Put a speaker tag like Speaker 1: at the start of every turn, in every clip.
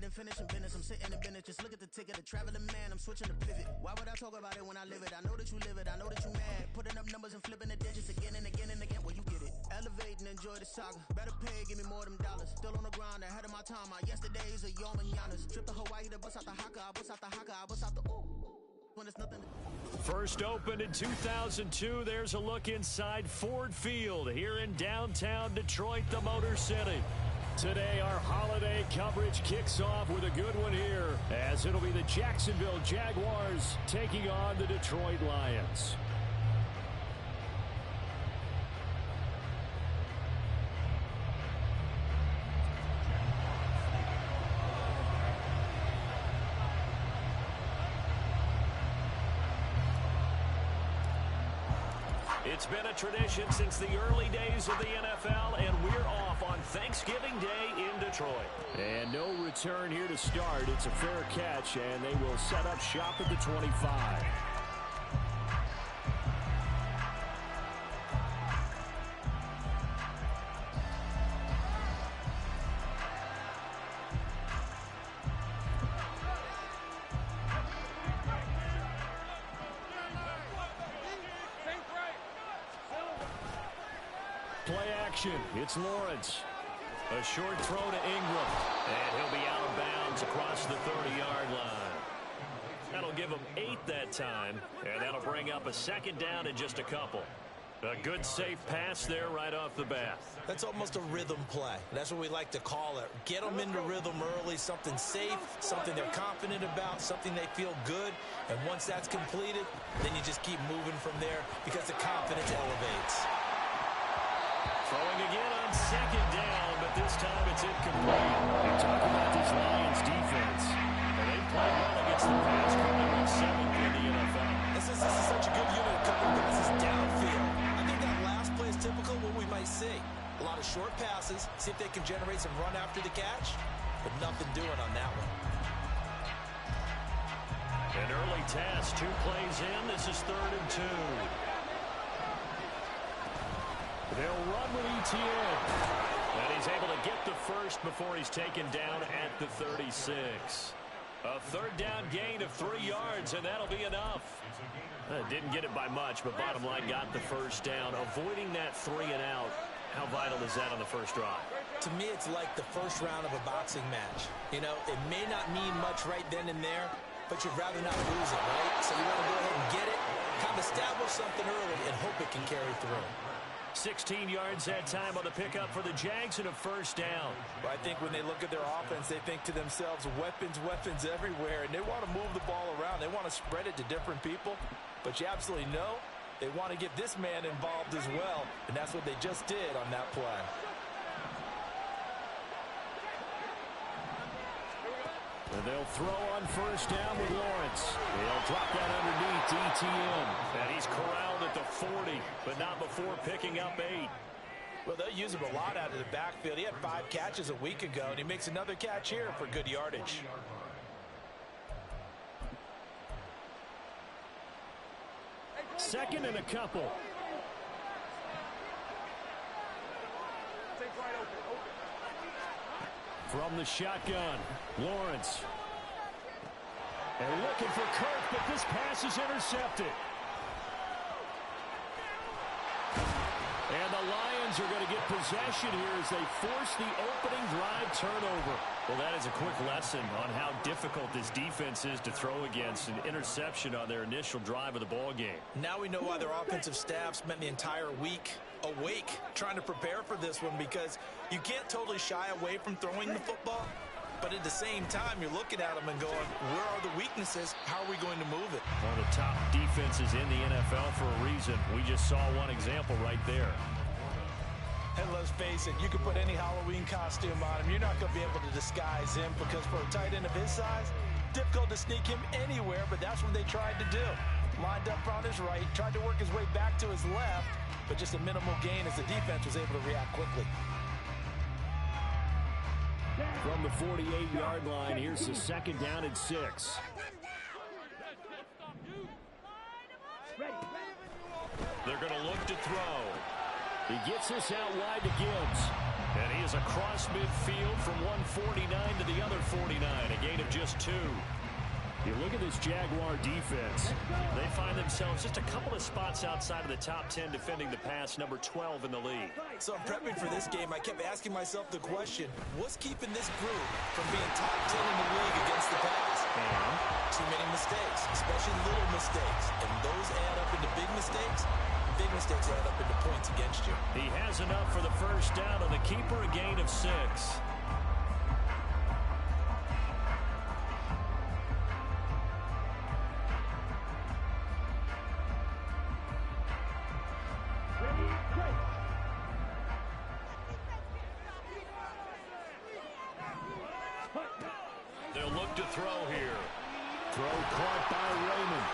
Speaker 1: it and finish in business. I'm sitting in business, just look at the ticket, a traveling man, I'm switching to pivot. Why would I talk about it when I live it? I know that you live it, I know that you mad. Putting up numbers and flipping the digits again and again and again. Well, you get it. Elevate and enjoy the saga. Better pay, give me more than dollars. Still on the ground, ahead of my time. My yesterdays are your mananas. Trip to Hawaii to bust out the haka, I bust out the haka, I bust out the ooh. When it's nothing.
Speaker 2: First opened in 2002, there's a look inside Ford Field here in downtown Detroit, the Motor City. Today, our holiday coverage kicks off with a good one here, as it'll be the Jacksonville Jaguars taking on the Detroit Lions. It's been a tradition since the early days of the NFL, and we're off on Thanksgiving Day in Detroit. And no return here to start. It's a fair catch, and they will set up shop at the 25. Play action. It's Lawrence. A short throw to Ingram. And he'll be out of bounds across the 30-yard line. That'll give him 8 that time. And that'll bring up a second down in just a couple. A good, safe pass there right off the bat.
Speaker 3: That's almost a rhythm play. That's what we like to call it. Get them into rhythm early, something safe, something they're confident about, something they feel good. And once that's completed, then you just keep moving from there because the confidence elevates.
Speaker 2: Throwing again on second down, but this time it's incomplete. You talk about this Lions defense, and they played well against the pass, coming in 7th in the NFL.
Speaker 3: This is such a good unit of covering passes downfield. I think that last play is typical of what we might see. A lot of short passes, see if they can generate some run after the catch, but nothing doing on that one.
Speaker 2: An early task, 2 plays in. This is 3rd and 2. They'll run with ETN. And he's able to get the first before he's taken down at the 36. A 3rd down gain of 3 yards, and that'll be enough. Didn't get it by much, but bottom line got the first down. Avoiding that 3 and out, how vital is that on the first drive?
Speaker 3: To me, it's like the first round of a boxing match. You know, it may not mean much right then and there, but you'd rather not lose it, right? So you want to go ahead and get it, kind of establish something early, and hope it can carry through.
Speaker 2: 16 yards that time on the pickup for the Jags and a first down.
Speaker 3: Well, I think when they look at their offense, they think to themselves, weapons, weapons everywhere, and they want to move the ball around. They want to spread it to different people, but you absolutely know they want to get this man involved as well, and that's what they just did on that play.
Speaker 2: And they'll throw on first down with Lawrence. They'll drop that underneath ETN. And he's corralled at the 40, but not before picking up 8.
Speaker 3: Well, they'll use him a lot out of the backfield. He had 5 catches a week ago, and he makes another catch here for good yardage.
Speaker 2: Second and a couple. From the shotgun, Lawrence. They're looking for Kirk, but this pass is intercepted. And the Lions are going to get possession here as they force the opening drive turnover. Well, that is a quick lesson on how difficult this defense is to throw against. An interception on their initial drive of the ball game.
Speaker 3: Now we know why their offensive staff spent the entire week awake trying to prepare for this one, because you can't totally shy away from throwing the football, but at the same time you're looking at them and going, where are the weaknesses? How are we going to move it?
Speaker 2: One of the top defenses in the NFL for a reason. We just saw one example right there.
Speaker 3: And let's face it, you can put any Halloween costume on him. You're not going to be able to disguise him, because for a tight end of his size, difficult to sneak him anywhere, but that's what they tried to do. Lined up on his right, tried to work his way back to his left, but just a minimal gain as the defense was able to react quickly.
Speaker 2: From the 48-yard line, here's the 2nd down and 6. They're going to look to throw. He gets this out wide to Gibbs. And he is across midfield from 149 to the other 49, a gain of just 2.
Speaker 4: You look at this Jaguar defense.
Speaker 2: They find themselves just a couple of spots outside of the top 10 defending the pass, number 12 in the league.
Speaker 3: So prepping for this game, I kept asking myself the question, what's keeping this group from being top 10 in the league against the pass?
Speaker 2: And
Speaker 3: too many mistakes, especially little mistakes. And those add up into big mistakes. Big mistakes add up into points against you.
Speaker 2: he has enough for the first down on the keeper, a gain of 6. They'll look to throw here.
Speaker 4: Throw caught by Raymond.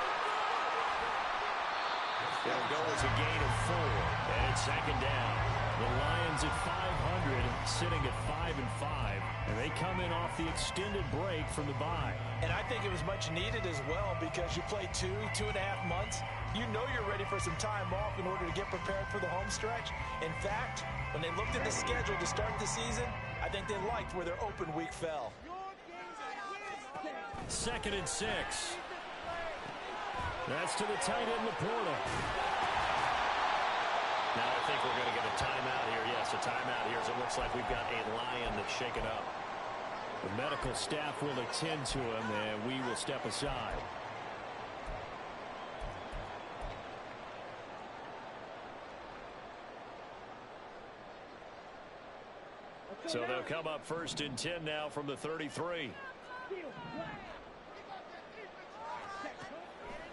Speaker 2: It'll go as a gain of 4, and it's second down. The Lions at 500, sitting at 5-5, and they come in off the extended break from the bye.
Speaker 3: And I think it was much needed as well because you play 2.5 months. You know you're ready for some time off in order to get prepared for the home stretch. In fact, when they looked at the schedule to start the season, I think they liked where their open week fell.
Speaker 2: 2nd and 6. That's to the tight end, Laporta. Now I think we're going to get a timeout here. Yes, a timeout here as it looks like we've got a Lion that's shaken up.
Speaker 4: The medical staff will attend to him, and we will step aside.
Speaker 2: So they'll come up 1st and 10 now from the 33.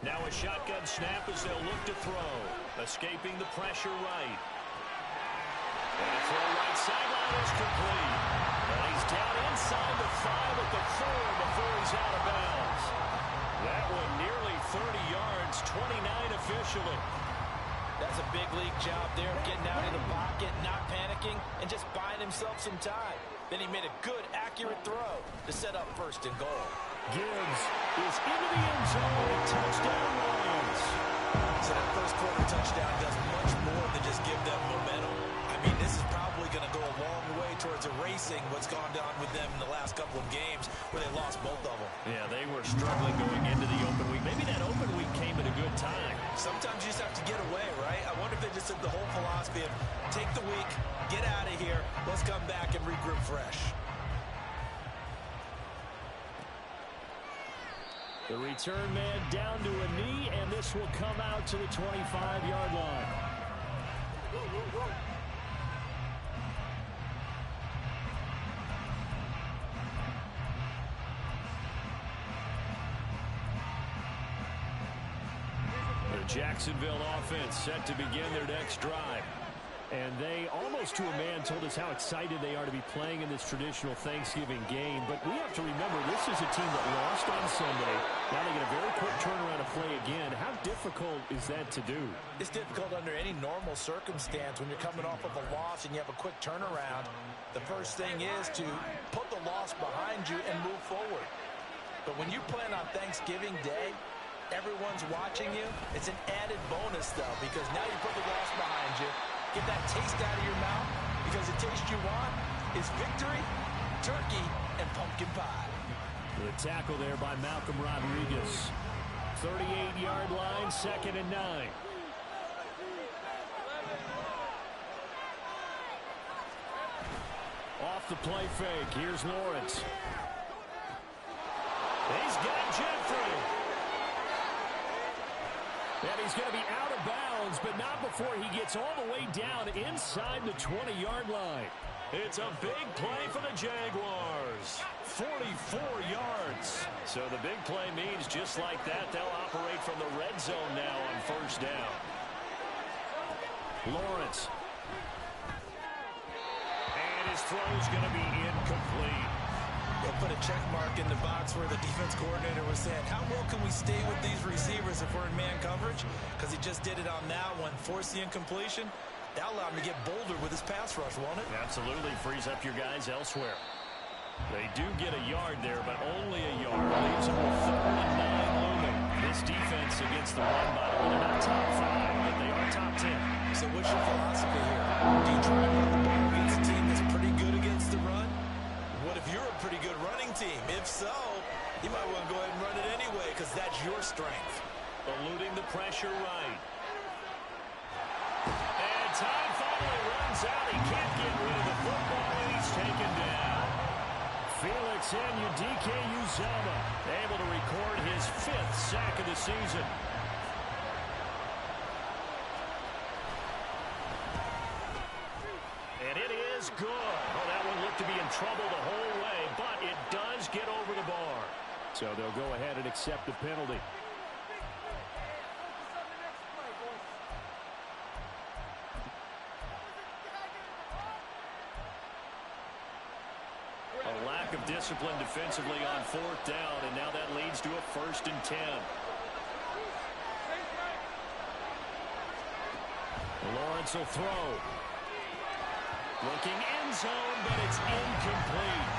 Speaker 2: Now a shotgun snap as they'll look to throw. Escaping the pressure right. And a throw right sideline is complete. And he's down inside the 5 at the 4 before he's out of bounds. That one nearly 30 yards, 29 officially.
Speaker 3: That's a big league job there, getting out of the pocket, not panicking, and just buying himself some time. Then he made a good, accurate throw to set up 1st and goal.
Speaker 4: Gibbs is into the end zone. Touchdown, Lions.
Speaker 3: So that first quarter touchdown does much more than just give them momentum. I mean, this is probably going to go a long way towards erasing what's gone down with them in the last couple of games where they lost both of them.
Speaker 2: Yeah, they were struggling going into the open week. Maybe that open week came at a good time.
Speaker 3: Sometimes you just have to get away, right? I wonder if they just took the whole philosophy of take the week, get out of here, let's come back and regroup fresh.
Speaker 4: The return man down to a knee, and this will come out to the 25-yard line.
Speaker 2: The Jacksonville offense set to begin their next drive.
Speaker 4: And they, almost to a man, told us how excited they are to be playing in this traditional Thanksgiving game. But we have to remember, this is a team that lost on Sunday. Now they get a very quick turnaround to play again. How difficult is that to do?
Speaker 3: It's difficult under any normal circumstance when you're coming off of a loss and you have a quick turnaround. The first thing is to put the loss behind you and move forward. But when you plan on Thanksgiving Day, everyone's watching you. It's an added bonus, though, because now you put the loss behind you. Get that taste out of your mouth, because the taste you want is victory, turkey, and pumpkin pie.
Speaker 4: The tackle there by Malcolm Rodriguez. 38-yard line, 2nd and 9. Off the play fake, here's Lawrence.
Speaker 2: He's got Jeffrey.
Speaker 4: And he's going to be out of bounds, but not before he gets all the way down inside the 20-yard line.
Speaker 2: It's a big play for the Jaguars. 44 yards. So the big play means just like that, they'll operate from the red zone now on 1st down.
Speaker 4: Lawrence.
Speaker 2: And his throw's going to be incomplete.
Speaker 3: They'll put a check mark in the box where the defense coordinator was saying, how well can we stay with these receivers if we're in man coverage? Because he just did it on that one, forced the incompletion. That allowed him to get bolder with his pass rush, won't it?
Speaker 2: Absolutely frees up your guys elsewhere. They do get a yard there, but only a yard. Leaves them with 3rd and 9 looming. This defense against the run, by the way, they're not top 5, but they are top 10.
Speaker 3: So what's your philosophy here? Do you try and run the ball against a team that's pretty your strength.
Speaker 2: Eluding the pressure right. And time finally runs out. He can't get rid of the football, and he's taken down.
Speaker 4: Felix Uzama
Speaker 2: able to record his 5th sack of the season. And it is good. Oh, that one looked to be in trouble the whole way, but it does get over the bar.
Speaker 4: So they'll go ahead and accept the penalty.
Speaker 2: A lack of discipline defensively on 4th down, and now that leads to a 1st and 10. Lawrence will throw. Looking end zone, but it's incomplete.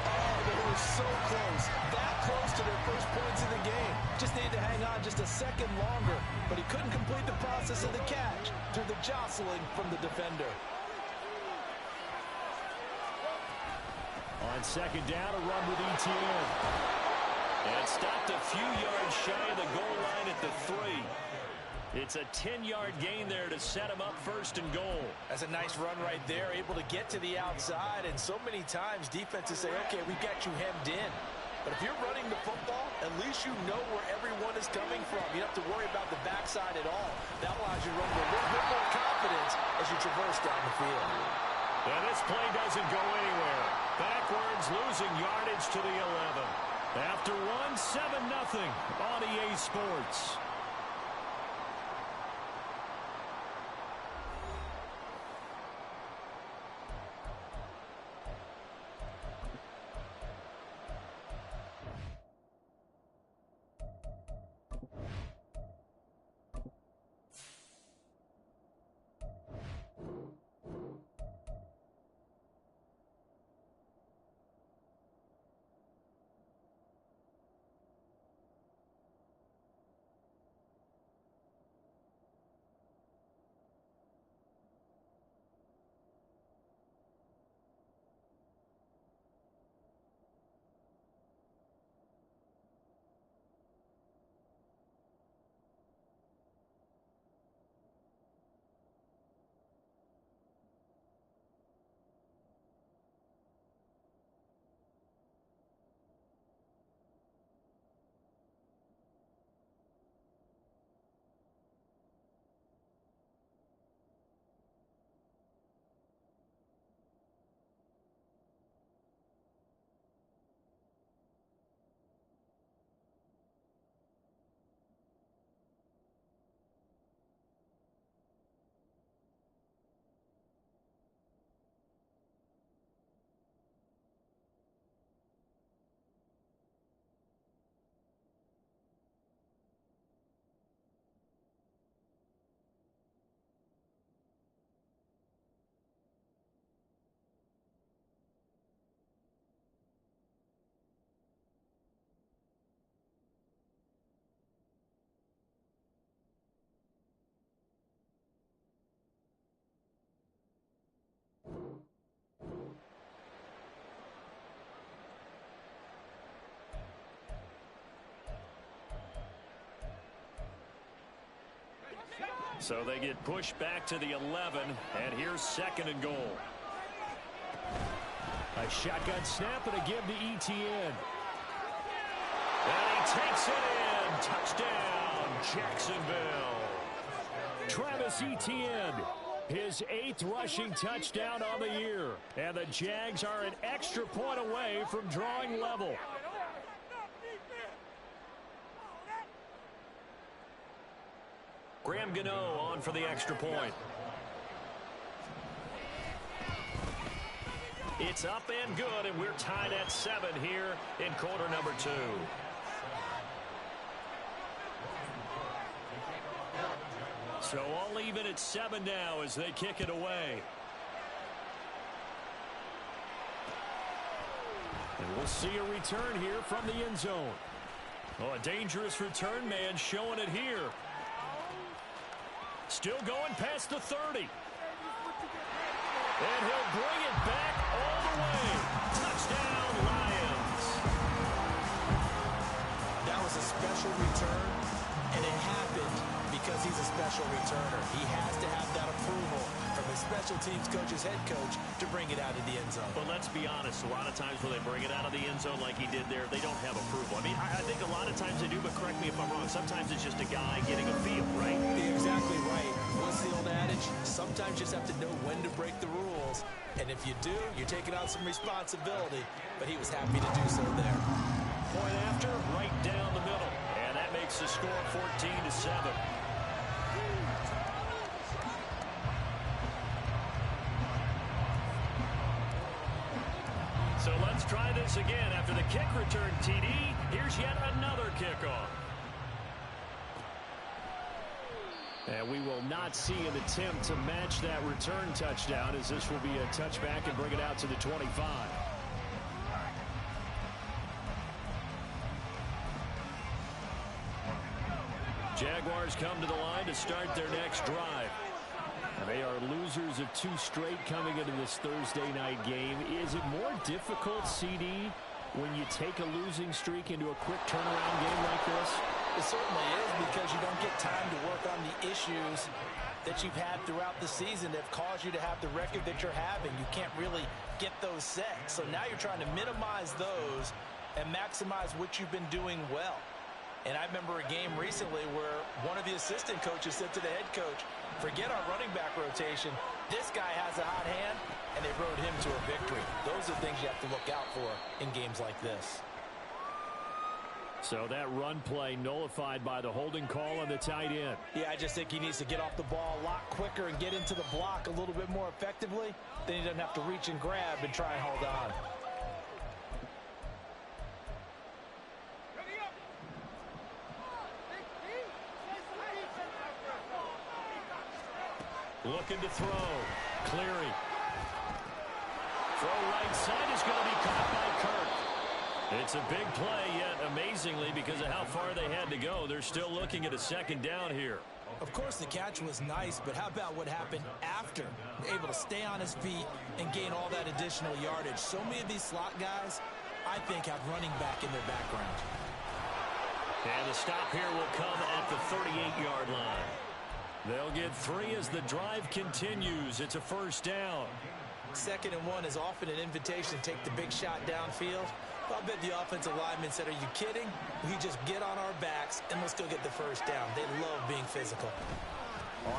Speaker 3: Oh, they were so close. That close to their first points in the game. Just needed to hang on just a second longer, but he couldn't complete the process of the catch through the jostling from the defender.
Speaker 4: On 2nd down, a run with ETN.
Speaker 2: And stopped a few yards shy of the goal line at the 3. It's a 10-yard gain there to set him up 1st and goal.
Speaker 3: That's a nice run right there, able to get to the outside. And so many times defenses say, okay, we've got you hemmed in. But if you're running the football, at least you know where everyone is coming from. You don't have to worry about the backside at all. That allows you to run with a little bit more confidence as you traverse down the field.
Speaker 2: And this play doesn't go anywhere. Backwards, losing yardage to the 11.
Speaker 4: After one, 7-0 on EA Sports.
Speaker 2: So they get pushed back to the 11, and here's 2nd and goal.
Speaker 4: A shotgun snap and a give to ETN.
Speaker 2: And he takes it in. Touchdown, Jacksonville.
Speaker 4: Travis Etienne, his 8th rushing touchdown on the year. And the Jags are an extra point away from drawing level.
Speaker 2: Graham Gano on for the extra point. It's up and good, and we're tied at 7 here in quarter number 2. So all even at 7 now as they kick it away.
Speaker 4: And we'll see a return here from the end zone.
Speaker 2: Oh, a dangerous return man showing it here. Still going past the 30. And he'll bring it back all the way. Touchdown, Lions.
Speaker 3: That was a special return, and it happened because he's a special returner. He has to have that approval from his special teams coach's head coach to bring it out of the end zone.
Speaker 2: But let's be honest, a lot of times when they bring it out of the end zone like he did there, they don't have approval. I mean, I think a lot of times they do, but correct me if I'm wrong. Sometimes it's just a guy getting a feel, right?
Speaker 3: You're exactly right. What's the old adage? Sometimes you just have to know when to break the rules. And if you do, you're taking on some responsibility. But he was happy to do so there.
Speaker 2: Point after, right down the middle. And that makes the score 14-7. So let's try this again. After the kick return TD, here's yet another kickoff.
Speaker 4: And we will not see an attempt to match that return touchdown, as this will be a touchback and bring it out to the 25. Jaguars come to the line to start their next drive. They are losers of 2 straight coming into this Thursday night game. Is it more difficult, CD, when you take a losing streak into a quick turnaround game like this?
Speaker 3: It certainly is, because you don't get time to work on the issues that you've had throughout the season that have caused you to have the record that you're having. You can't really get those set. So now you're trying to minimize those and maximize what you've been doing well. And I remember a game recently where one of the assistant coaches said to the head coach, forget our running back rotation. This guy has a hot hand, and they rode him to a victory. Those are things you have to look out for in games like this.
Speaker 4: So that run play nullified by the holding call on the tight end.
Speaker 3: Yeah, I just think he needs to get off the ball a lot quicker and get into the block a little bit more effectively. Then he doesn't have to reach and grab and try and hold on.
Speaker 2: Looking to throw. Cleary. Throw right side is going to be caught by Kirk. It's a big play, yet amazingly, because of how far they had to go, they're still looking at a second down here.
Speaker 3: Of course, the catch was nice, but how about what happened after? Able to stay on his feet and gain all that additional yardage. So many of these slot guys, I think, have running back in their background.
Speaker 2: And the stop here will come at the 38-yard line. They'll get 3 as the drive continues. It's a first down.
Speaker 3: 2nd and 1 is often an invitation to take the big shot downfield. I'll bet the offensive linemen said, are you kidding? We just get on our backs and let's go get the first down. They love being physical.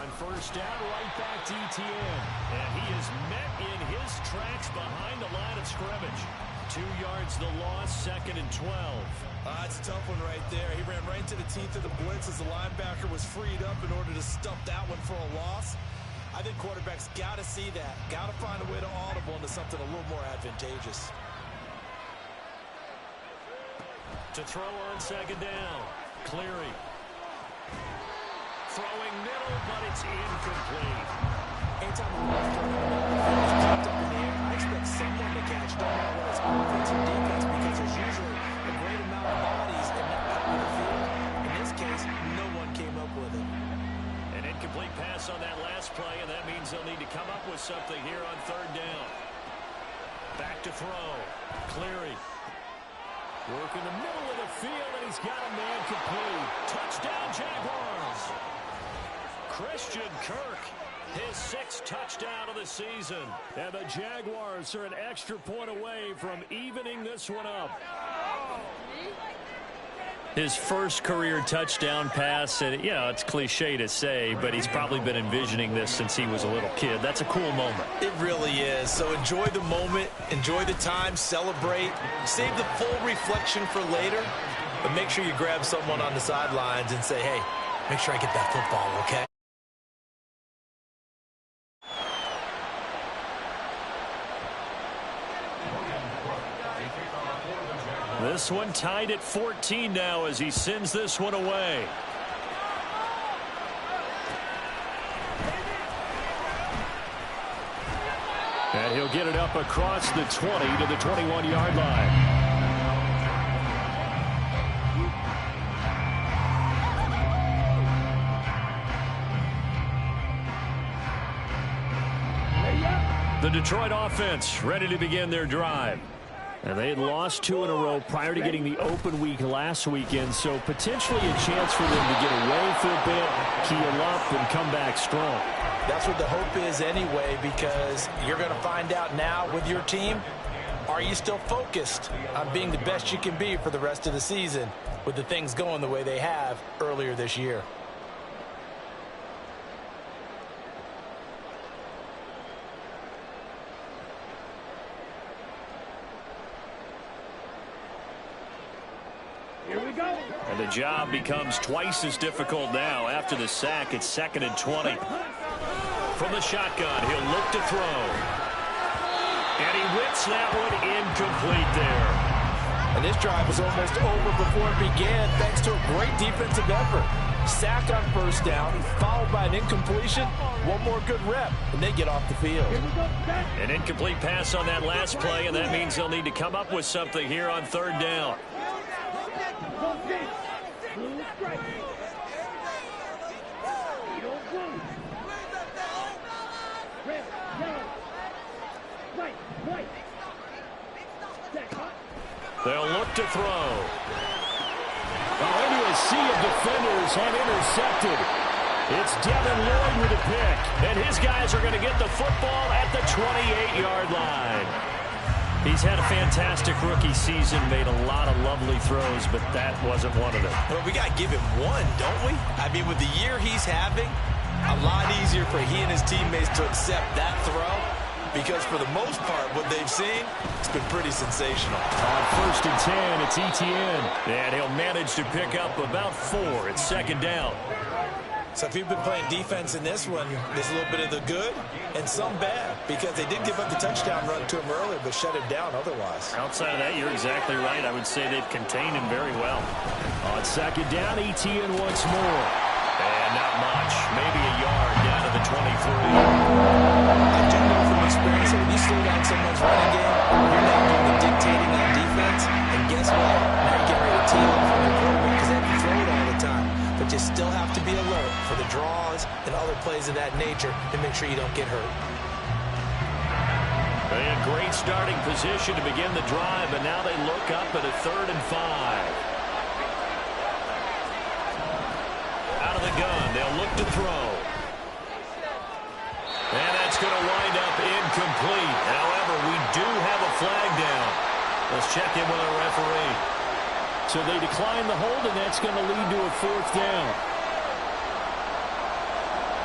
Speaker 2: On first down, right back to Etienne. And he is met in his tracks behind the line of scrimmage. 2 yards the loss, 2nd and 12.
Speaker 3: It's a tough one right there. He ran right into the teeth of the blitz as the linebacker was freed up in order to stump that one for a loss. I think quarterbacks got to see that. Got to find a way to audible into something a little more advantageous.
Speaker 2: To throw on 2nd down. Cleary. Throwing middle, but it's incomplete.
Speaker 3: Anytime the ball is popped up in the air, I expect someone to catch. Don't matter whether it's offense or defense, because there's usually a great amount of bodies in that part of the field. In this case, no one came up with it.
Speaker 2: An incomplete pass on that last play, and that means they'll need to come up with something here on 3rd down. Back to throw. Cleary. Working the middle of the field, and he's got a man complete. Touchdown, Jaguars. Christian Kirk, his 6th touchdown of the season.
Speaker 4: And the Jaguars are an extra point away from evening this one up.
Speaker 2: His first career touchdown pass, and you know, it's cliche to say, but he's probably been envisioning this since he was a little kid. That's a cool moment.
Speaker 3: It really is. So enjoy the moment, enjoy the time, celebrate, save the full reflection for later, but make sure you grab someone on the sidelines and say, hey, make sure I get that football, okay?
Speaker 2: This one tied at 14 now as he sends this one away.
Speaker 4: And he'll get it up across the 20 to the 21-yard line. The Detroit offense ready to begin their drive. And they had lost 2 in a row prior to getting the open week last weekend, so potentially a chance for them to get away for a bit, heal up, and come back strong.
Speaker 3: That's what the hope is anyway, because you're going to find out now with your team, are you still focused on being the best you can be for the rest of the season with the things going the way they have earlier this year?
Speaker 2: And the job becomes twice as difficult now after the sack. It's 2nd and 20. From the shotgun, he'll look to throw. And he whips that one incomplete there.
Speaker 3: And this drive was almost over before it began thanks to a great defensive effort. Sack on first down, followed by an incompletion. One more good rep, and they get off the field.
Speaker 2: An incomplete pass on that last play, and that means they'll need to come up with something here on 3rd down. They'll look to throw.
Speaker 4: Into a sea of defenders and intercepted. It's Devin Lloyd with a pick.
Speaker 2: And his guys are going to get the football at the 28-yard line. He's had a fantastic rookie season, made a lot of lovely throws, but that wasn't one of them.
Speaker 3: Well, we got to give him one, don't we? I mean, with the year he's having, a lot easier for he and his teammates to accept that throw, because for the most part, what they've seen, it's been pretty sensational.
Speaker 4: On 1st and 10, it's Etienne.
Speaker 2: And he'll manage to pick up about 4. It's 2nd down.
Speaker 3: So if you've been playing defense in this one, there's a little bit of the good and some bad, because they did give up the touchdown run to him earlier, but shut him down otherwise.
Speaker 2: Outside of that, you're exactly right. I would say they've contained him very well.
Speaker 4: On 2nd down, Etienne once more.
Speaker 2: And not much. Maybe a yard down to the 23.
Speaker 3: I do know from experience that when you slow down someone's running game, you're not doing the dictating on defense. And guess what? Now you get ready to tee off on your quarterback because they have to throw it all the time. But you still have to be alert for the draws and other plays of that nature to make sure you don't get hurt.
Speaker 2: They had great starting position to begin the drive, but now they look up at a 3rd and 5. Out of the gun, they'll look to throw. And that's going to wind up incomplete. However, we do have a flag down. Let's check in with our referee.
Speaker 4: So they decline the hold, and that's going to lead to a 4th down.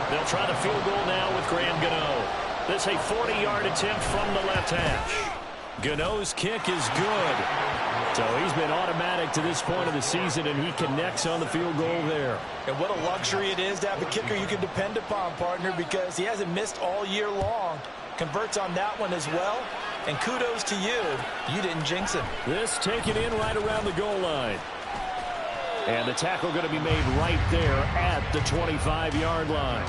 Speaker 2: They'll try the field goal now with Graham Gano. This a 40-yard attempt from the left hash. Gano's kick is good.
Speaker 4: So he's been automatic to this point of the season, and he connects on the field goal there.
Speaker 3: And what a luxury it is to have a kicker you can depend upon, partner, because he hasn't missed all year long. Converts on that one as well. And kudos to you. You didn't jinx him.
Speaker 4: This taken in right around the goal line. And the tackle going to be made right there at the 25-yard line.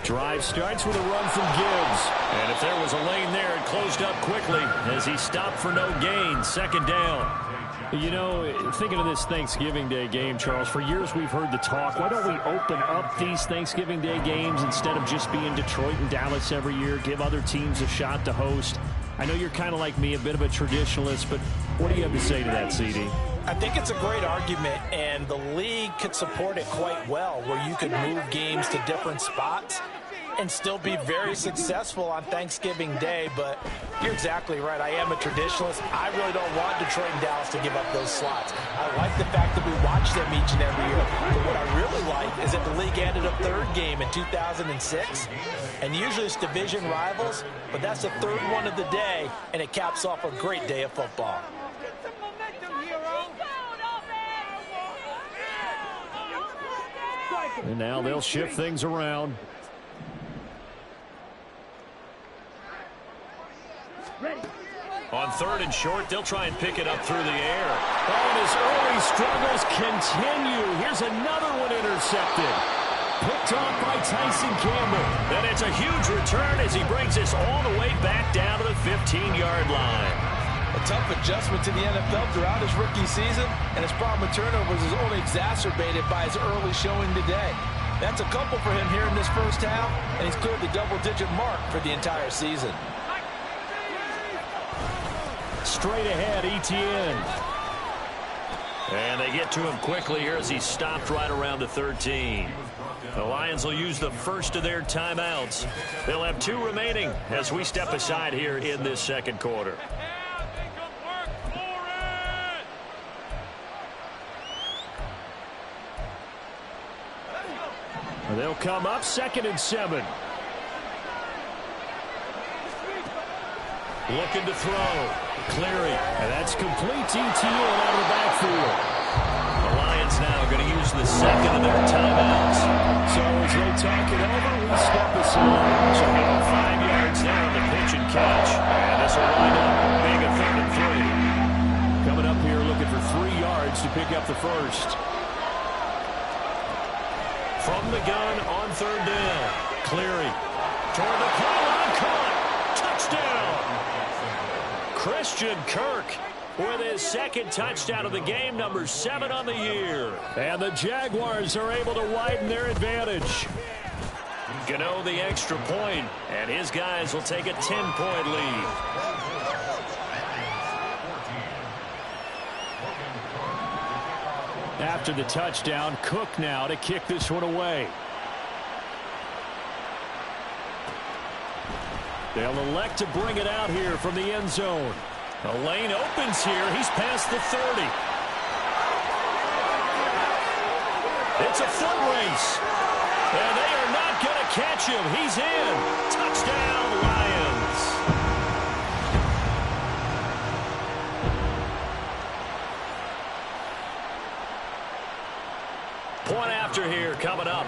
Speaker 4: Drive starts with a run from Gibbs.
Speaker 2: And if there was a lane there, it closed up quickly as he stopped for no gain. 2nd down.
Speaker 4: You know, thinking of this Thanksgiving Day game, Charles, for years we've heard the talk, why don't we open up these Thanksgiving Day games instead of just being Detroit and Dallas every year, give other teams a shot to host? I know you're kind of like me, a bit of a traditionalist, but what do you have to say to that, CD?
Speaker 3: I think it's a great argument, and the league could support it quite well, where you could move games to different spots and still be very successful on Thanksgiving Day. But you're exactly right. I am a traditionalist. I really don't want Detroit and Dallas to give up those slots. I like the fact that we watch them each and every year. But what I really like is that the league added a 3rd game in 2006. And usually it's division rivals, but that's the 3rd one of the day, and it caps off a great day of football.
Speaker 4: And now they'll shift things around.
Speaker 2: On 3rd and short, they'll try and pick it up through the air.
Speaker 4: Oh, and his early struggles continue. Here's another one intercepted. picked off by Tyson Campbell.
Speaker 2: And it's a huge return as he brings us all the way back down to the 15-yard line.
Speaker 3: A tough adjustment to the NFL throughout his rookie season, and his problem with turnovers is only exacerbated by his early showing today. That's a couple for him here in this first half, and he's cleared the double-digit mark for the entire season.
Speaker 4: Straight ahead, Etienne.
Speaker 2: And they get to him quickly here as he's stopped right around the 13. The Lions will use the first of their timeouts. They'll have 2 remaining as we step aside here in this second quarter.
Speaker 4: They'll come up 2nd and 7.
Speaker 2: Looking to throw.
Speaker 4: Cleary. And that's complete to Etienne out of the backfield.
Speaker 2: The Lions now going to use the second of their timeouts.
Speaker 4: So as they talk it over, we step aside.
Speaker 2: So about 5 yards there on the pitch and catch. And this will wind up being a 3rd and 3.
Speaker 4: Coming up here looking for 3 yards to pick up the first.
Speaker 2: From the gun on 3rd down. Cleary. Toward the pylon. Caught. Touchdown. Christian Kirk with his 2nd touchdown of the game, number 7 on the year.
Speaker 4: And the Jaguars are able to widen their advantage.
Speaker 2: Gano the extra point, and his guys will take a 10-point lead.
Speaker 4: After the touchdown, Cook now to kick this one away. They'll elect to bring it out here from the end zone.
Speaker 2: The lane opens here. He's past the 30. It's a foot race. And they are not going to catch him. He's in. Touchdown, Lions. Point after here coming up.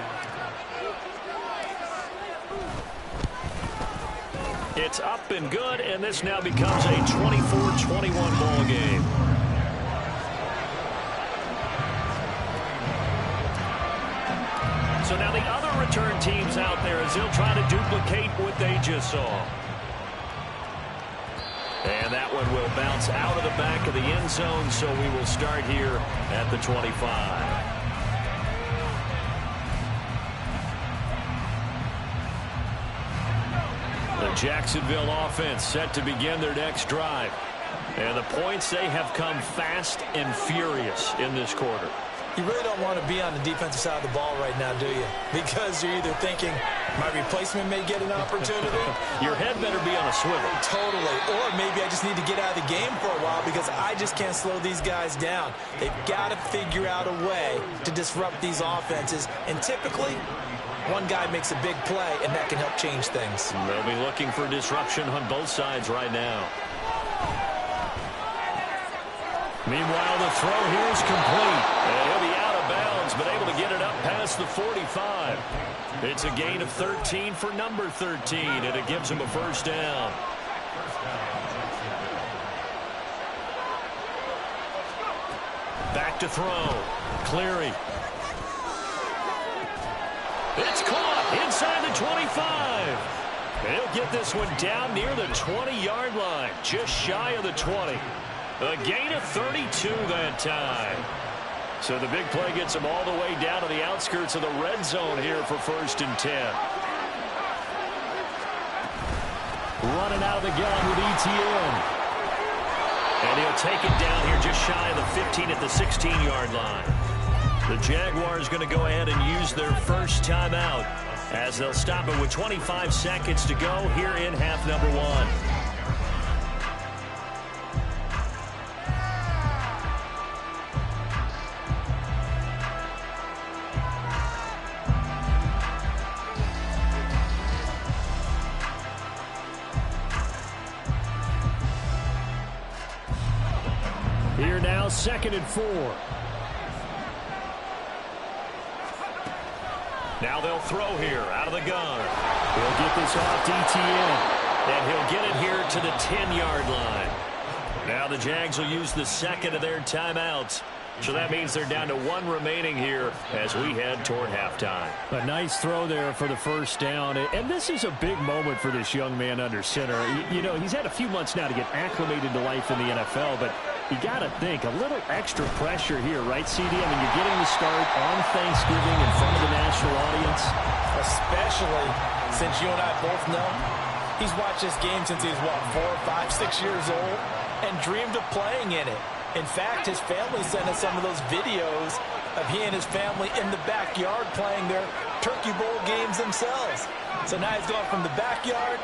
Speaker 2: It's up and good, and this now becomes a 24-21 ball game. So now the other return teams out there as they'll try to duplicate what they just saw. And that one will bounce out of the back of the end zone, so we will start here at the 25. The Jacksonville offense set to begin their next drive. And the points, they have come fast and furious in this quarter.
Speaker 3: You really don't want to be on the defensive side of the ball right now, do you? Because you're either thinking, my replacement may get an opportunity.
Speaker 2: Your head better be on a swivel.
Speaker 3: Totally. Or maybe I just need to get out of the game for a while because I just can't slow these guys down. They've got to figure out a way to disrupt these offenses. And typically, one guy makes a big play, and that can help change things.
Speaker 2: They'll be looking for disruption on both sides right now.
Speaker 4: Meanwhile, the throw here is complete.
Speaker 2: And he'll be out of bounds, but able to get it up past the 45. It's a gain of 13 for number 13, and it gives him a first down. Back to throw. Cleary. It's caught inside the 25. And he'll get this one down near the 20-yard line, just shy of the 20. A gain of 32 that time. So the big play gets him all the way down to the outskirts of the red zone here for 1st and 10.
Speaker 4: Running out of the gun with Etienne.
Speaker 2: And he'll take it down here just shy of the 15 at the 16-yard line. The Jaguars going to go ahead and use their first timeout as they'll stop it with 25 seconds to go here in half number 1.
Speaker 4: Here now, 2nd and 4.
Speaker 2: Now they'll throw here out of the gun.
Speaker 4: He'll get this off to Etienne.
Speaker 2: And he'll get it here to the 10-yard line. Now the Jags will use the second of their timeouts So that means they're down to 1 remaining here as we head toward halftime.
Speaker 4: A nice throw there for the first down. And this is a big moment for this young man under center. You know, he's had a few months now to get acclimated to life in the NFL, but you got to think, a little extra pressure here, right, CD? I mean, you're getting the start on Thanksgiving in front of the national audience.
Speaker 3: Especially since you and I both know he's watched this game since he was, what, 4, 5, 6 years old and dreamed of playing in it. In fact, his family sent us some of those videos of he and his family in the backyard playing their Turkey Bowl games themselves. So now he's going from the backyard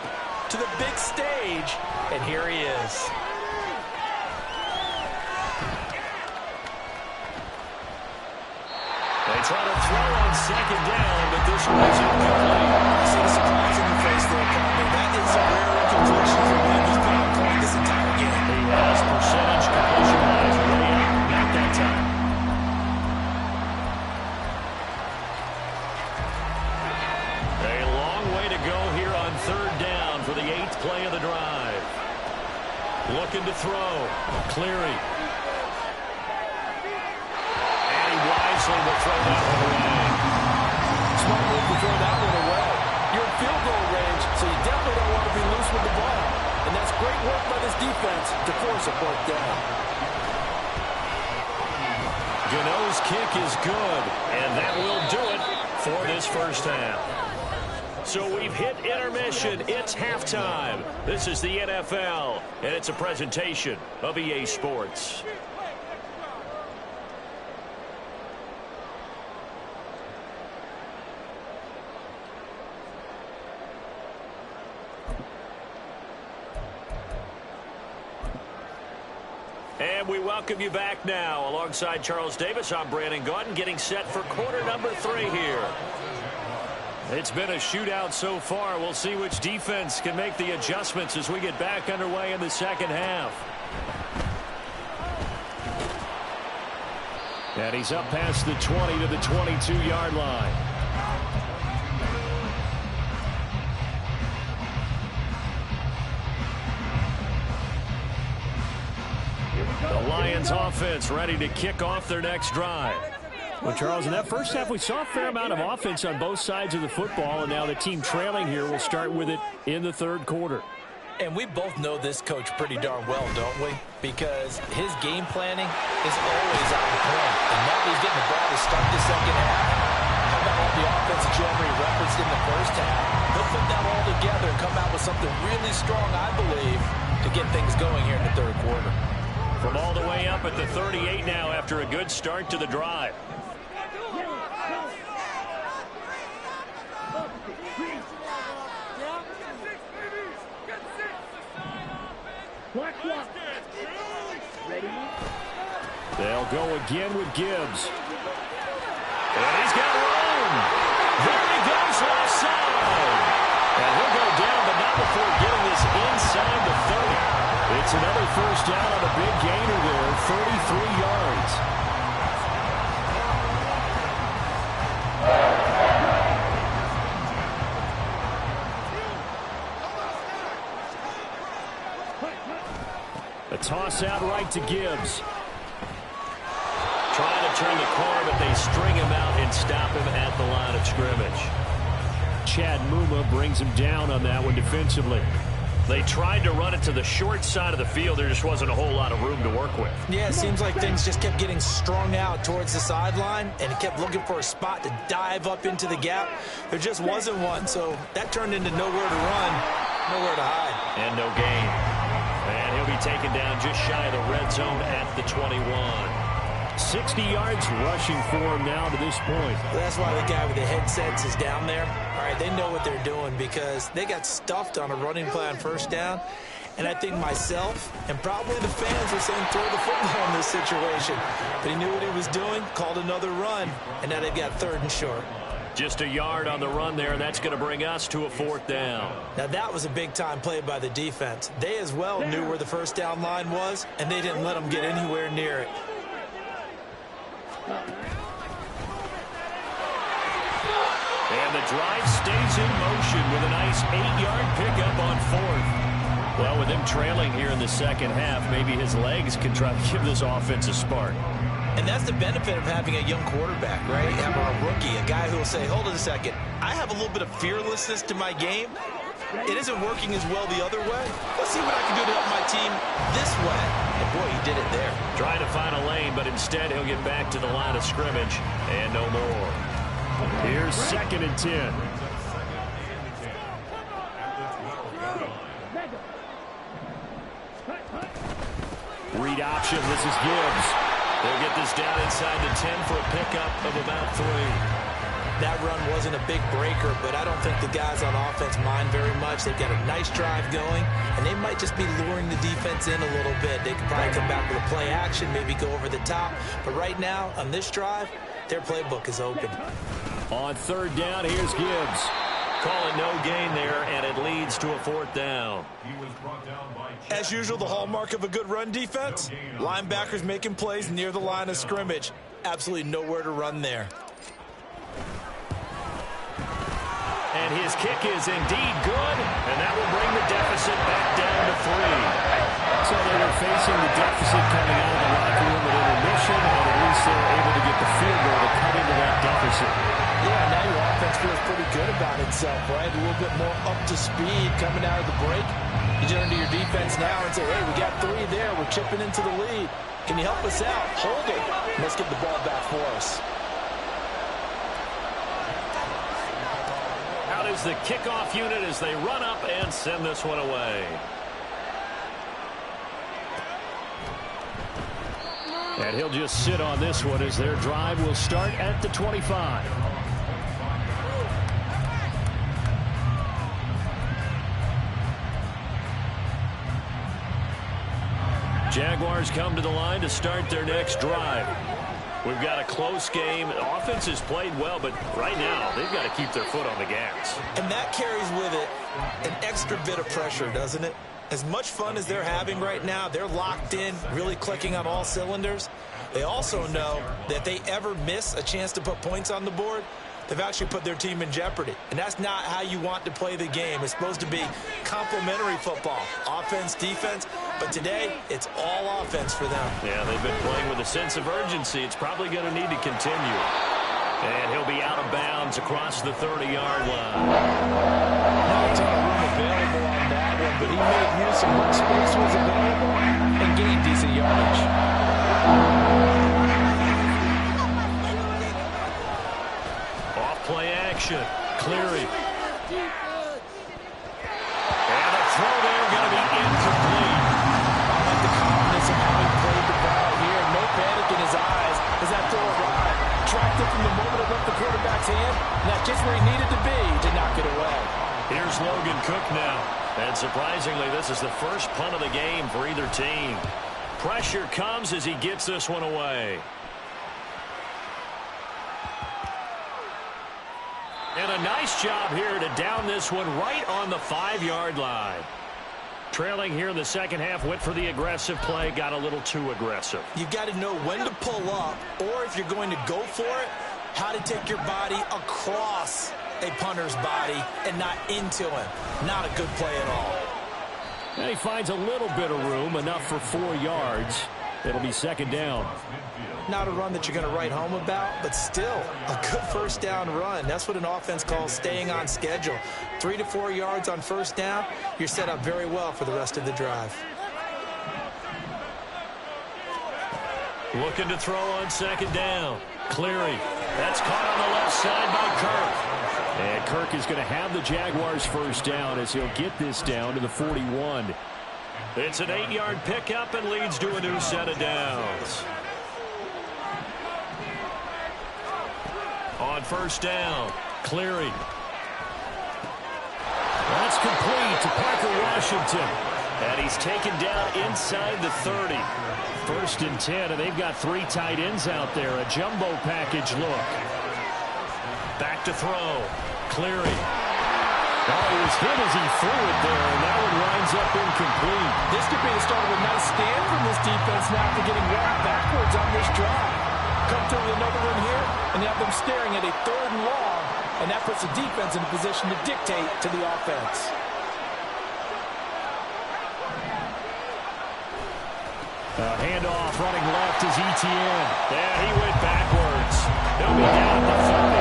Speaker 3: to the big stage, and here he is.
Speaker 2: They try to throw on second down, but this one is incomplete.
Speaker 3: I see the surprise in your face there, Carmen. That is a rare incompletion for him. He's been on point this entire game.
Speaker 2: He has percentage completion-wise way up, not that time. A long way to go here on third down for the 8th play of the drive. Looking to throw. Cleary. Wisely will throw that one away.
Speaker 3: Smart move to throw that one away. You're in field goal range, so you definitely don't want to be loose with the ball. And that's great work by this defense to force a fourth down.
Speaker 2: Gano's kick is good, and that will do it for this first half. So we've hit intermission. It's halftime. This is the NFL, and it's a presentation of EA Sports. And we welcome you back now. Alongside Charles Davis, I'm Brandon Gaudin, getting set for quarter number 3 here. It's been a shootout so far. We'll see which defense can make the adjustments as we get back underway in the second half. And he's up past the 20 to the 22-yard line. The Lions offense ready to kick off their next drive.
Speaker 4: Well, Charles, in that first half, we saw a fair amount of offense on both sides of the football, and now the team trailing here will start with it in the third quarter.
Speaker 3: And we both know this coach pretty darn well, don't we? Because his game planning is always on point. And now he's getting the ball to start the second half. How about all the offense that you already referenced in the first half? He'll put that all together and come out with something really strong, I believe, to get things going here in the third quarter.
Speaker 2: From all the way up at the 38 now after a good start to the drive. They'll go again with Gibbs. And he's got room. There he goes left side. And he'll go down, but not before getting this inside the 30. It's another first down on a big gainer there, 33 yards. A toss out right to Gibbs. Trying to turn the corner, but they string him out and stop him at the line of scrimmage.
Speaker 4: Chad Muma brings him down on that one defensively.
Speaker 2: They tried to run it to the short side of the field. There just wasn't a whole lot of room to work with.
Speaker 3: Yeah, it seems like things just kept getting strung out towards the sideline, and he kept looking for a spot to dive up into the gap. There just wasn't one, so that turned into nowhere to run, nowhere to hide.
Speaker 2: And no gain. And he'll be taken down just shy of the red zone at the 21.
Speaker 4: 60 yards rushing for him now to this point.
Speaker 3: Well, that's why the guy with the headsets is down there. All right, they know what they're doing because they got stuffed on a running play on first down. And I think myself and probably the fans were saying throw the football in this situation. But he knew what he was doing, called another run, and now they've got third and short.
Speaker 2: Just a yard on the run there, and that's going to bring us to a fourth down.
Speaker 3: Now, that was a big-time play by the defense. They as well knew where the first down line was, and they didn't let them get anywhere near it.
Speaker 2: And the drive stays in motion with a nice 8-yard pickup on fourth. Well, with him trailing here in the second half, maybe his legs can try to give this offense a spark.
Speaker 3: And that's the benefit of having a young quarterback, right? Having a rookie, a guy who will say, hold on a second, I have a little bit of fearlessness to my game. It isn't working as well the other way. Let's see what I can do to help my team this way. And boy, he did it there.
Speaker 2: Trying to find a lane, but instead he'll get back to the line of scrimmage and no more.
Speaker 4: Here's 2nd and 10. Read option. This is Gibbs.
Speaker 2: They'll get this down inside the 10 for a pickup of about 3.
Speaker 3: That run wasn't a big breaker, but I don't think the guys on offense mind very much. They've got a nice drive going, and they might just be luring the defense in a little bit. They could probably come back with a play action, maybe go over the top. But right now, on this drive, their playbook is open.
Speaker 4: On 3rd down, here's Gibbs.
Speaker 2: Call it no gain there, and it leads to a 4th down.
Speaker 3: As usual, the hallmark of a good run defense, linebackers making plays near the line of scrimmage. Absolutely nowhere to run there.
Speaker 2: And his kick is indeed good, and that will bring the deficit back down to 3.
Speaker 4: So they were facing the deficit coming out of the locker room at intermission, and at least they were able to get the field goal to cut into that deficit.
Speaker 3: Yeah, now your offense feels pretty good about itself, right? A little bit more up to speed coming out of the break. You turn to your defense now and say, hey, we got 3 there. We're chipping into the lead. Can you help us out? Hold it. Let's get the ball back for us.
Speaker 2: Out is the kickoff unit as they run up and send this one away.
Speaker 4: And he'll just sit on this one as their drive will start at the 25.
Speaker 2: Jaguars come to the line to start their next drive. We've got a close game. The offense has played well, but right now they've got to keep their foot on the gas.
Speaker 3: And that carries with it an extra bit of pressure, doesn't it? As much fun as they're having right now, they're locked in, really clicking on all cylinders. They also know that if they ever miss a chance to put points on the board, they've actually put their team in jeopardy. And that's not how you want to play the game. It's supposed to be complementary football, offense, defense. But today, it's all offense for them.
Speaker 2: Yeah, they've been playing with a sense of urgency. It's probably going to need to continue. And he'll be out of bounds across the 30-yard line.
Speaker 3: Not a ton of room available on that one, but he made use of what space was available and gained decent yardage.
Speaker 2: Off play action. Cleary. And a throw there going to be incomplete.
Speaker 3: I like the confidence of how he played the ball here. No panic in his eyes as that throw arrived. Tracked it from the moment it left the quarterback's hand, and that's just where he needed to be to knock it away.
Speaker 2: Here's Logan Cook now. And surprisingly, this is the first punt of the game for either team. Pressure comes as he gets this one away. And a nice job here to down this one right on the 5-yard line. Trailing here in the second half, went for the aggressive play, got a little too aggressive.
Speaker 3: You've got to know when to pull up, or if you're going to go for it, how to take your body across a punter's body and not into him. Not a good play at all.
Speaker 4: And he finds a little bit of room, enough for 4 yards. It'll be second down.
Speaker 3: Not a run that you're going to write home about, but still a good first down run. That's what an offense calls staying on schedule. 3 to 4 yards on first down, you're set up very well for the rest of the drive.
Speaker 2: Looking to throw on second down. Cleary. That's caught on the left side by Kirk.
Speaker 4: And Kirk is going to have the Jaguars first down as he'll get this down to the 41.
Speaker 2: It's an 8-yard pickup and leads to a new set of downs. On first down, Cleary.
Speaker 4: That's complete to Parker Washington.
Speaker 2: And he's taken down inside the 30.
Speaker 4: First and 10, and they've got 3 tight ends out there. A jumbo package look.
Speaker 2: Back to throw. Cleary.
Speaker 4: Oh, he was hit as he threw it there, and that one winds up incomplete.
Speaker 3: This could be the start of a nice stand from this defense now for getting right backwards on this drive. Come through with another one here, and they have them staring at a 3rd and long, and that puts the defense in a position to dictate to the offense.
Speaker 4: Handoff running left left is Etienne.
Speaker 2: Yeah, he went backwards. He'll be down at the 30.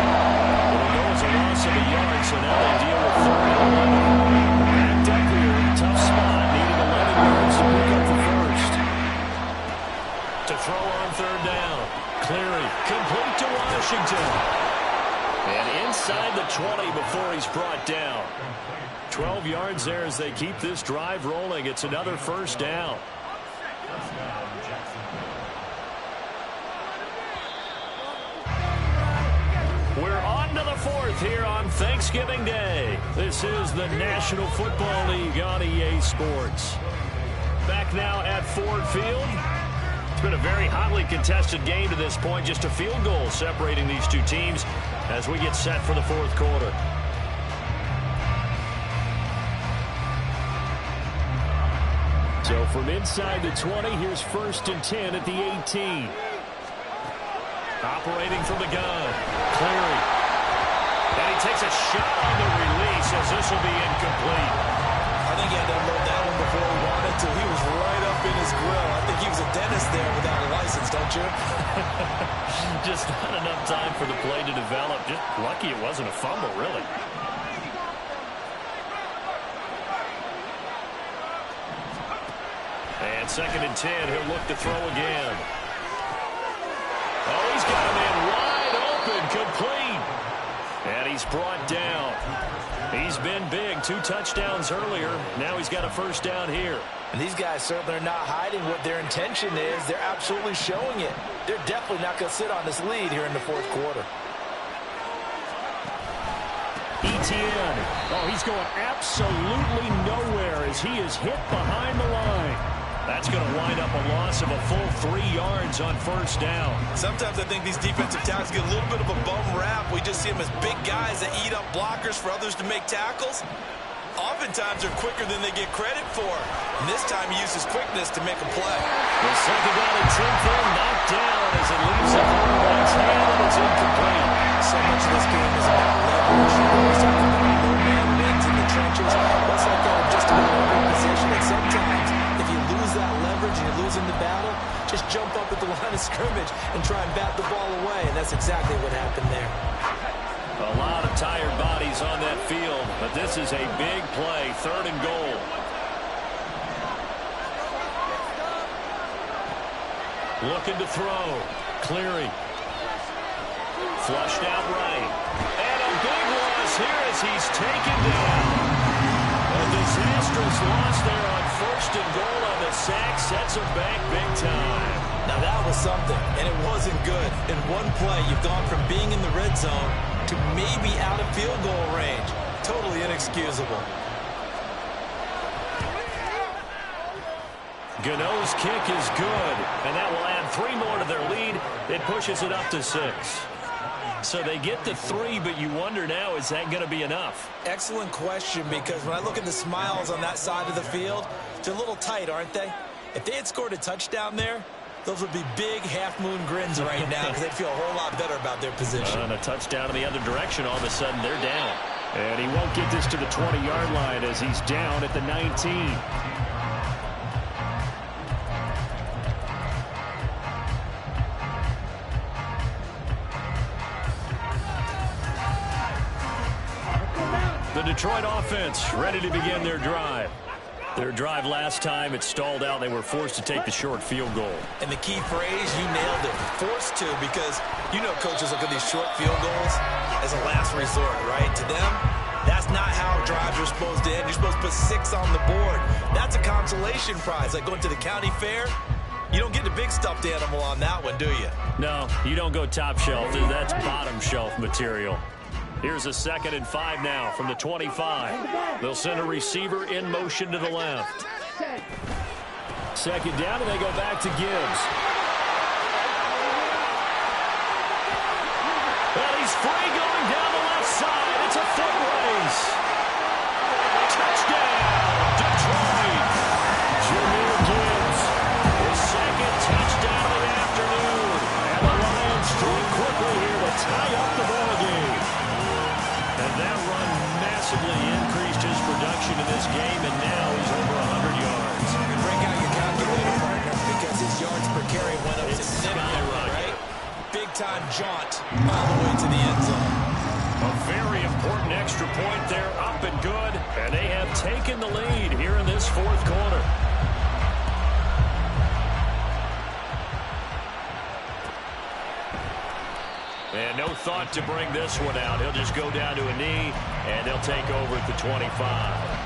Speaker 2: It'll go as a loss of a yard, so now they deal with 3rd and 11. Backed up here, tough spot, needing 11 yards to pick up the first. To throw on 3rd down. Cleary, complete to Washington. And inside the 20 before he's brought down. 12 yards there as they keep this drive rolling. It's another 1st down. We're on to the 4th here on Thanksgiving Day. This is the National Football League on EA Sports. Back now at Ford Field. It's been a very hotly contested game to this point. Just a field goal separating these two teams as we get set for the 4th quarter.
Speaker 4: So from inside the 20, here's 1st and 10 at the 18.
Speaker 2: Operating from the gun. Cleary. And he takes a shot on the release as this will be incomplete.
Speaker 3: I think he had to unload that one before he wanted to. He was right up in his grill. I think he was a dentist there without a license, don't you?
Speaker 2: Just not enough time for the play to develop. Just lucky it wasn't a fumble, really. And 2nd and 10, he'll look to throw again. Oh, he's got a man wide open, complete. And he's brought down. He's been big, 2 touchdowns earlier. Now he's got a 1st down here.
Speaker 3: And these guys certainly are not hiding what their intention is. They're absolutely showing it. They're definitely not going to sit on this lead here in the 4th quarter.
Speaker 4: Etienne. Oh, he's going absolutely nowhere as he is hit behind the line.
Speaker 2: That's going to wind up a loss of a full 3 yards on 1st down.
Speaker 3: Sometimes I think these defensive tackles get a little bit of a bum rap. We just see them as big guys that eat up blockers for others to make tackles. Oftentimes they're quicker than they get credit for. And this time he uses quickness to make a play.
Speaker 2: The 2nd down and 10 throw knocked down as it leaves the quarterback's hand and it's incomplete.
Speaker 3: So much of this game is about leverage. We're talking about no-man wins in the trenches. That's like that in just about every position. And sometimes if you lose that leverage and you're losing the battle, just jump up at the line of scrimmage and try and bat the ball away. And that's exactly what happened there.
Speaker 2: A lot of tired bodies on that field, but this is a big play, 3rd and goal. Looking to throw. Cleary. Flushed out right. And a big loss here as he's taken down. A disastrous loss there on 1st and goal on the sack. Sets him back big time.
Speaker 3: Now that was something, and it wasn't good. In one play, you've gone from being in the red zone to maybe out of field goal range. Totally inexcusable.
Speaker 2: Gano's kick is good, and that will add 3 more to their lead. It pushes it up to 6. So they get the 3, but you wonder now, is that going to be enough?
Speaker 3: Excellent question, because when I look at the smiles on that side of the field, they're a little tight, aren't they? If they had scored a touchdown there, those would be big half-moon grins right now because they'd feel a whole lot better about their position.
Speaker 2: And a touchdown in the other direction, all of a sudden they're down.
Speaker 4: And he won't get this to the 20-yard line as he's down at the 19.
Speaker 2: The Detroit offense ready to begin their drive. Their drive last time, it stalled out. They were forced to take the short field goal.
Speaker 3: And the key phrase, you nailed it, forced to, because you know coaches look at these short field goals as a last resort, right? To them, that's not how drives are supposed to end. You're supposed to put 6 on the board. That's a consolation prize, like going to the county fair. You don't get the big stuffed animal on that one, do you?
Speaker 2: No, you don't go top shelf. That's bottom shelf material. Here's a 2nd and 5 now from the 25. They'll send a receiver in motion to the left.
Speaker 4: 2nd down, and they go back to Gibbs.
Speaker 2: Well, he's free going down the left side. It's a foot race. Touchdown, Detroit.
Speaker 4: Jahmyr Gibbs.
Speaker 2: His 2nd touchdown of the afternoon. And the Lions strike quickly here to tie up the ball game. And that run massively increased his production in this game, and now he's over 100 yards.
Speaker 3: You break out your calculator, partner, because his yards per carry went up to big-time jaunt all the way to the end zone.
Speaker 2: A very important extra point there, up and good. And they have taken the lead here in this fourth quarter. And no thought to bring this one out. He'll just go down to a knee, and they'll take over at the 25.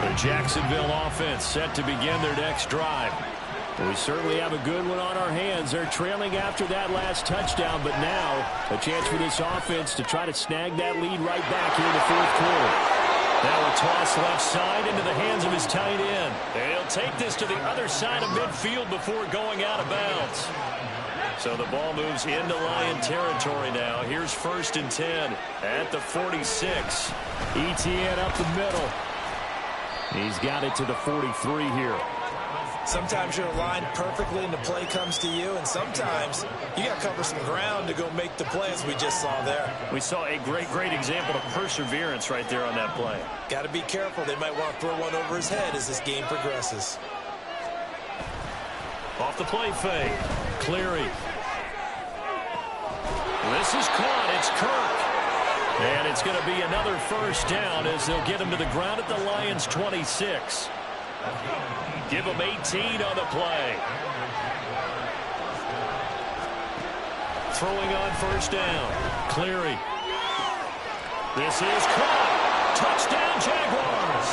Speaker 2: The Jacksonville offense set to begin their next drive. We certainly have a good one on our hands. They're trailing after that last touchdown, but now a chance for this offense to try to snag that lead right back here in the fourth quarter. Now a toss left side into the hands of his tight end. And he'll take this to the other side of midfield before going out of bounds. So the ball moves into Lion territory now. Here's 1st and 10 at the 46.
Speaker 4: ETN up the middle. He's got it to the 43 here.
Speaker 3: Sometimes you're aligned perfectly and the play comes to you, and sometimes you got to cover some ground to go make the play, as we just saw there.
Speaker 2: We saw a great example of perseverance right there on that play.
Speaker 3: Got to be careful. They might want to throw one over his head as this game progresses.
Speaker 2: Off the play fake. Cleary. This is caught. It's Kirk. And it's going to be another first down as they'll get him to the ground at the Lions' 26. Give him 18 on the play. Throwing on first down. Cleary. This is caught. Touchdown, Jaguars.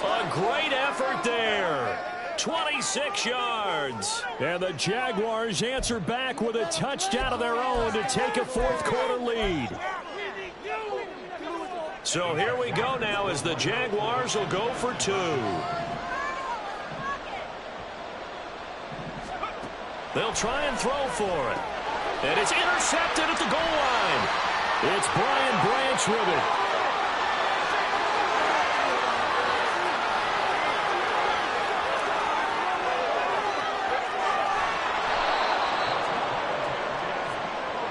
Speaker 2: A great effort there. 26 yards.
Speaker 4: And the Jaguars answer back with a touchdown of their own to take a fourth quarter lead.
Speaker 2: So here we go now as the Jaguars will go for 2. They'll try and throw for it. And it's intercepted at the goal line.
Speaker 4: It's Brian Branch with it.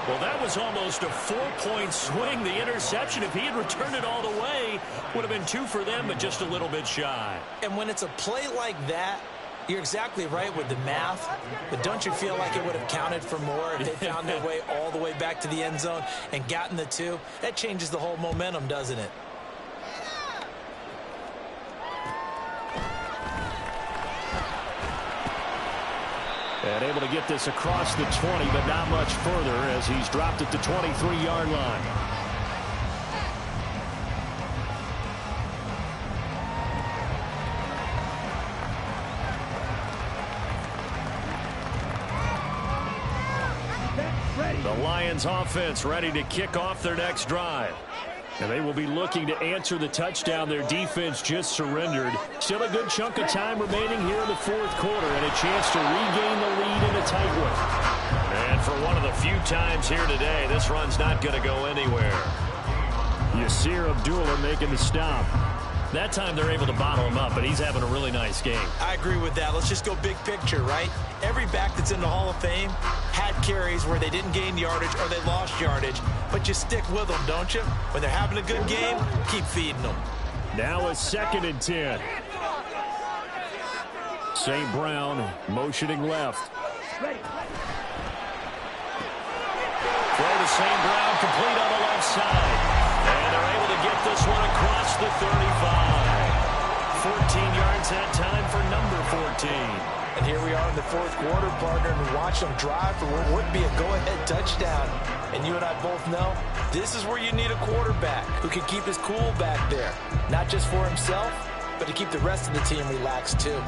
Speaker 2: Well, that was almost a 4-point swing. The interception, if he had returned it all the way, would have been 2 for them, but just a little bit shy.
Speaker 3: And when it's a play like that, you're exactly right with the math, but don't you feel like it would have counted for more if they found their way all the way back to the end zone and gotten the 2? That changes the whole momentum, doesn't it?
Speaker 4: And able to get this across the 20, but not much further as he's dropped at the 23-yard line.
Speaker 2: The Lions offense ready to kick off their next drive.
Speaker 4: And they will be looking to answer the touchdown their defense just surrendered. Still a good chunk of time remaining here in the fourth quarter and a chance to regain the lead in a tight one.
Speaker 2: And for one of the few times here today, this run's not going to go anywhere.
Speaker 4: Yasir Abdullah making the stop.
Speaker 2: That time they're able to bottle him up, but he's having a really nice game.
Speaker 3: I agree with that. Let's just go big picture, right? Every back that's in the Hall of Fame had carries where they didn't gain yardage or they lost yardage, but you stick with them, don't you? When they're having a good game, keep feeding them.
Speaker 4: Now a 2nd and 10. St. Brown motioning left.
Speaker 2: Throw to St. Brown, complete on the left side. And they're able to get this one across the 35. 14 yards that time for number 14.
Speaker 3: And here we are in the fourth quarter, partner, and watch them drive for what would be a go-ahead touchdown. And you and I both know this is where you need a quarterback who can keep his cool back there. Not just for himself, but to keep the rest of the team relaxed too.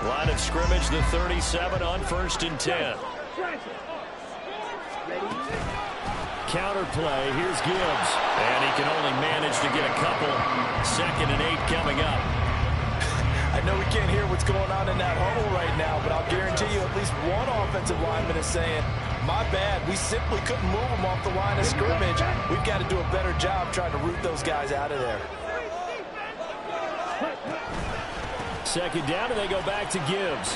Speaker 2: Line of scrimmage, the 37 on 1st and 10.
Speaker 4: Counter play, here's Gibbs.
Speaker 2: And he can only manage to get a couple. 2nd and 8 coming up.
Speaker 3: I know we can't hear what's going on in that huddle right now, but I'll guarantee you at least one offensive lineman is saying, my bad, we simply couldn't move them off the line of scrimmage. We've got to do a better job trying to root those guys out of there.
Speaker 4: 2nd down, and they go back to Gibbs.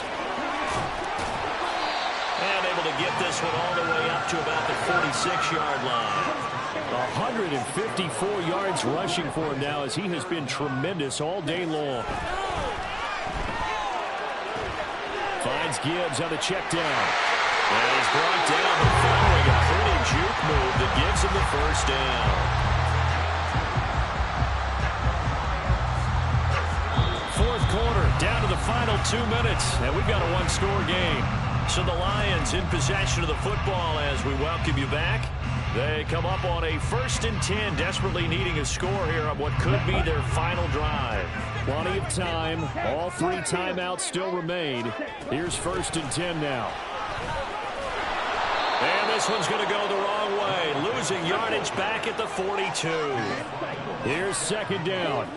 Speaker 2: And able to get this one all the way up to about the 46-yard line.
Speaker 4: 154 yards rushing for him now, as he has been tremendous all day long. Finds Gibbs on the check down. And he's brought down following a pretty juke move that gives him the first down. Fourth quarter, down to the final 2 minutes, and we've got a one-score game. So the Lions in possession of the football as we welcome you back. They come up on a 1st and 10, desperately needing a score here on what could be their final drive. Plenty of time. All 3 timeouts still remain. Here's 1st and 10 now. And this one's going to go the wrong way. Losing yardage back at the 42. Here's 2nd down.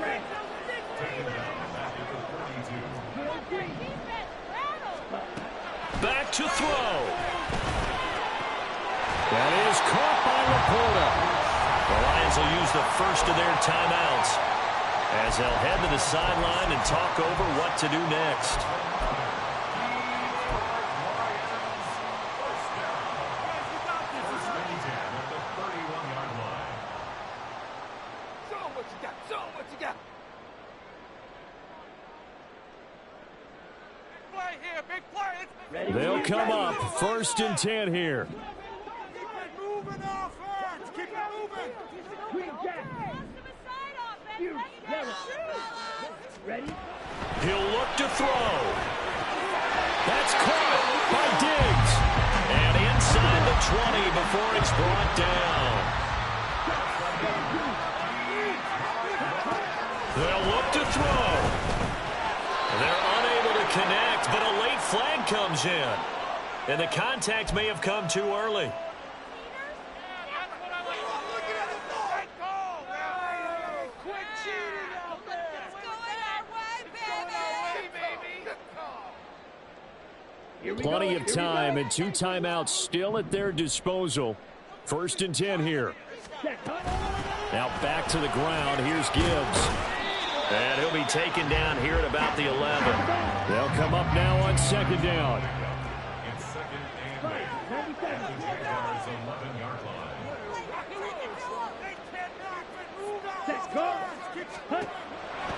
Speaker 4: Back to throw. That is caught by Laporta. The Lions will use the first of their timeouts as they'll head to the sideline and talk over what to do next. They'll come up 1st and 10 here. He'll look to throw. That's caught by Diggs. And inside the 20 before it's brought down. They'll look to throw. They're unable to connect, but a late flag comes in. And the contact may have come too early. Plenty of time and 2 timeouts still at their disposal. 1st and 10 here. Now back to the ground. Here's Gibbs. And he'll be taken down here at about the 11. They'll come up now on 2nd down.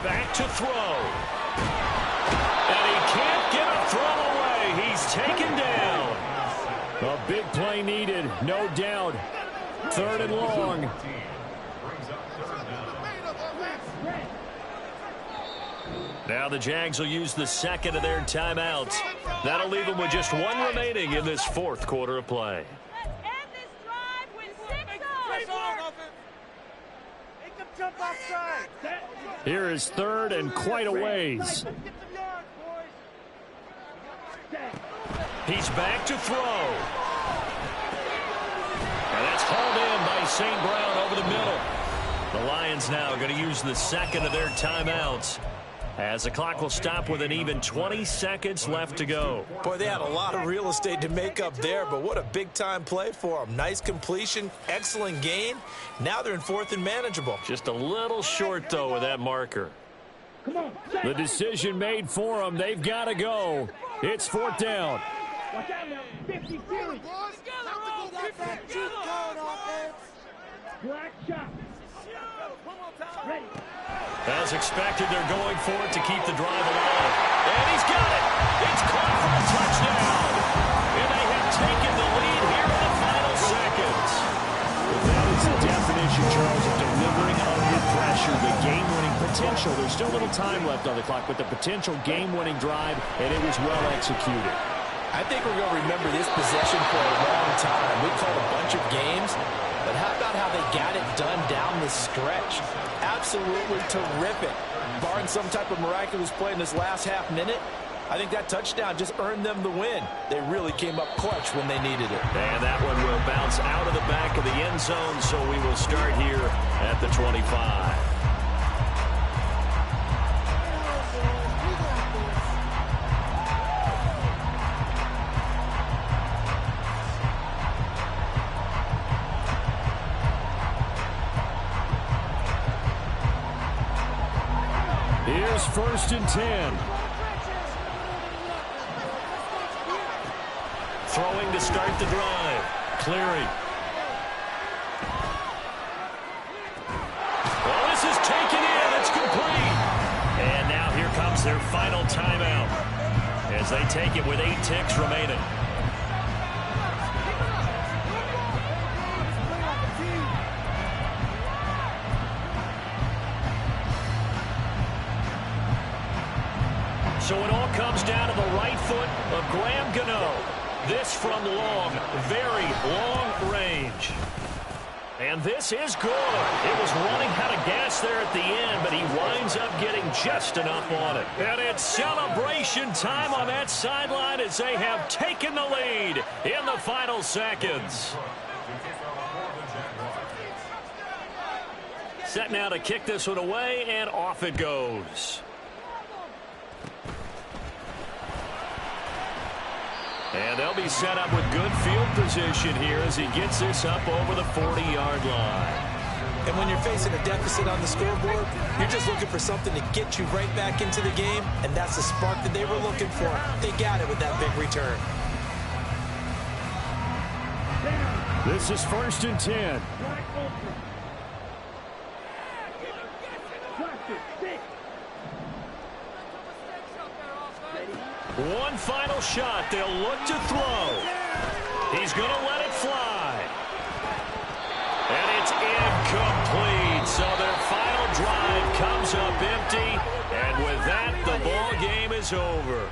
Speaker 4: Back to throw. And he can't get a throw away. He's taken down. A big play needed, no doubt. 3rd and long. Now the Jags will use the 2nd of their timeouts. That'll leave them with just 1 remaining in this 4th quarter of play.
Speaker 5: Let's end this drive with 6
Speaker 4: Here is 3rd and quite a ways. He's back to throw. And that's hauled in by St. Brown over the middle. The Lions now are going to use the 2nd of their timeouts, as the clock will stop with an even 20 seconds left to go.
Speaker 3: Boy, they had a lot of real estate to make up there, but what a big-time play for them. Nice completion, excellent gain. Now they're in 4th and manageable.
Speaker 4: Just a little short, though, with that marker. The decision made for them. They've got to go. It's 4th down. As expected, they're going for it to keep the drive alive. And he's got it. It's caught for a touchdown. And they have taken the lead here in the final seconds. That is the definition, Charles, of delivering under pressure. The game-winning potential. There's still a little time left on the clock, but the potential game-winning drive, and it was well executed.
Speaker 3: I think we're going to remember this possession for a long time. We called a bunch of games, but how about how they got it done down the stretch? Absolutely terrific. Barring some type of miraculous play in this last half minute, I think that touchdown just earned them the win. They really came up clutch when they needed it.
Speaker 4: And that one will bounce out of the back of the end zone, so we will start here at the 25. Here's 1st and 10. Throwing to start the drive. Cleary.
Speaker 2: use their final timeout as they take it with 8 ticks remaining. So it all comes down to the right foot of Graham Gano. This from long, very long range. And this is good. It was running out of gas there at the end, but he winds up getting just enough on it. And it's celebration time on that sideline as they have taken the lead in the final seconds. Set now to kick this one away, and off it goes. And they'll be set up with good field position here as he gets this up over the 40-yard line.
Speaker 3: And when you're facing a deficit on the scoreboard, you're just looking for something to get you right back into the game, and that's the spark that they were looking for. They got it with that big return.
Speaker 4: This is 1st and 10.
Speaker 2: One final shot. They'll look to throw. He's going to let it fly. And it's incomplete. So their final drive comes up empty. And with that, the ball game is over.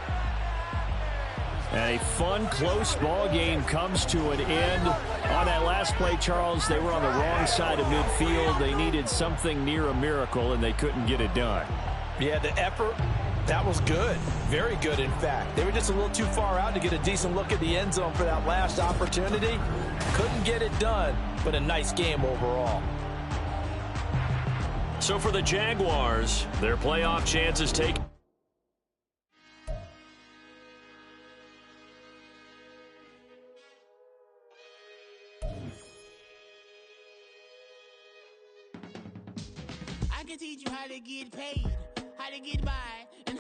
Speaker 4: And a fun, close ball game comes to an end. On that last play, Charles, they were on the wrong side of midfield. They needed something near a miracle, and they couldn't get it done.
Speaker 3: Yeah, the effort, that was good. Very good, in fact. They were just a little too far out to get a decent look at the end zone for that last opportunity. Couldn't get it done, but a nice game overall.
Speaker 2: So for the Jaguars, their playoff chances taken.
Speaker 1: I can teach you how to get paid, how to get by.